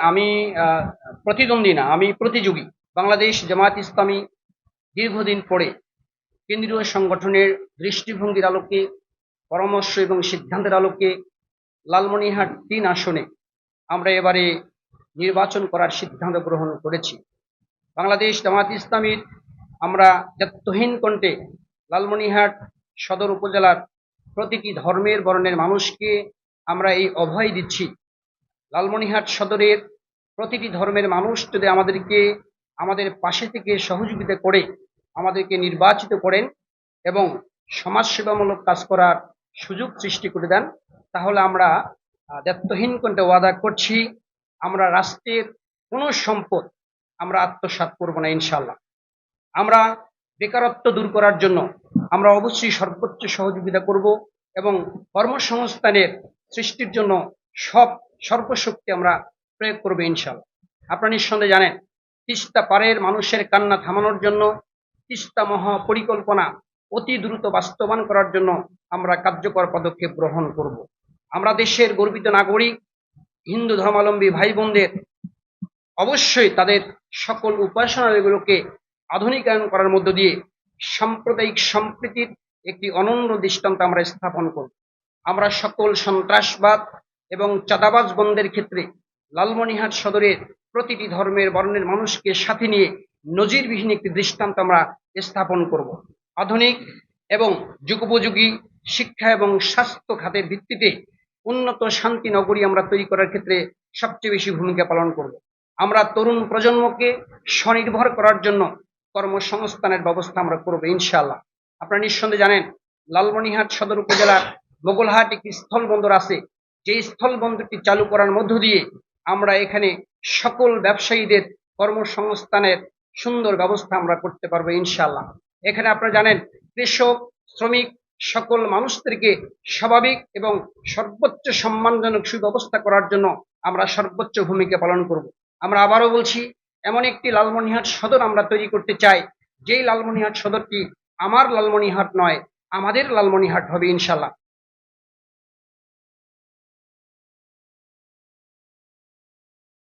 আমি প্রতিদ্বন্দ্বী না, আমি প্রতিযোগী। বাংলাদেশ জামায়াত ইসলামী দীর্ঘদিন পরে কেন্দ্রীয় সংগঠনের দৃষ্টিভঙ্গির আলোকে, পরামর্শ এবং সিদ্ধান্তের আলোকে লালমনিরহাট ৩ আসনে আমরা এবারে নির্বাচন করার সিদ্ধান্ত গ্রহণ করেছি। বাংলাদেশ জামায়াত ইসলামীর আমরা জাত্যহীন কণ্ঠে লালমনিরহাট সদর উপজেলার প্রতিটি ধর্মের বর্ণের মানুষকে আমরা এই অভয় দিচ্ছি, লালমনিরহাট সদরের প্রতিটি ধর্মের মানুষ যদি আমাদের পাশে থেকে সহযোগিতা করে আমাদেরকে নির্বাচিত করেন এবং সমাজসেবামূলক কাজ করার সুযোগ সৃষ্টি করে দেন, তাহলে আমরা দায়িত্বহীন কণ্ঠে ওয়াদা করছি, আমরা রাষ্ট্রের কোনো সম্পদ আমরা আত্মসাৎ করব না ইনশাল্লাহ। আমরা বেকারত্ব দূর করার জন্য আমরা অবশ্যই সর্বোচ্চ সহযোগিতা করব এবং কর্মসংস্থানের সৃষ্টির জন্য সর্বশক্তি আমরা প্রয়োগ করবো ইনশাল্লাহ। আপনারা নিঃসন্দেহে জানেন, তিস্তা পারের মানুষের কান্না থামানোর জন্য তিস্তা মহাপরিকল্পনা অতি দ্রুত বাস্তবায়ন করার জন্য আমরা কার্যকর পদক্ষেপ গ্রহণ করব। আমরা দেশের গর্বিত নাগরিক হিন্দু ধর্মাবলম্বী ভাই বোনদের অবশ্যই তাদের সকল উপাসনালয়গুলোকে আধুনিকায়ন করার মধ্য দিয়ে সাম্প্রদায়িক সম্প্রীতির একটি অনন্য দৃষ্টান্ত আমরা স্থাপন করব। আমরা সকল সন্ত্রাসবাদ এবং চাঁদাবাজ বন্ধের ক্ষেত্রে লালমনিরহাট সদরের প্রতিটি ধর্মের বর্ণের মানুষকে সাথে নিয়ে নজিরবিহীন একটি দৃষ্টান্ত আমরা স্থাপন করব। আধুনিক এবং যুগোপযোগী শিক্ষা এবং স্বাস্থ্য খাতের ভিত্তিতে উন্নত শান্তি নগরী আমরা তৈরি করার ক্ষেত্রে সবচেয়ে বেশি ভূমিকা পালন করব। আমরা তরুণ প্রজন্মকে স্বনির্ভর করার জন্য কর্মসংস্থানের ব্যবস্থা আমরা করব ইনশাআল্লাহ। আপনারা নিঃসন্দেহে জানেন, লালমনিরহাট সদর উপজেলার মোগলহাট একটি স্থল বন্দর আছে, যে স্থল বন্দরটি চালু করার মধ্য দিয়ে আমরা এখানে সকল ব্যবসায়ীদের কর্মসংস্থানের সুন্দর ব্যবস্থা আমরা করতে পারবো ইনশাআল্লাহ। এখানে আপনারা জানেন, কৃষক, শ্রমিক সকল মানুষদেরকে স্বাভাবিক এবং সর্বোচ্চ সম্মানজনক সুব্যবস্থা করার জন্য আমরা সর্বোচ্চ ভূমিকা পালন করব। আমরা আবারও বলছি, এমন একটি লালমনিরহাট সদর আমরা তৈরি করতে চাই, যেই লালমনিরহাট সদরটি আমার লালমনিরহাট নয়, আমাদের লালমনিরহাট হবে ইনশাআল্লাহ।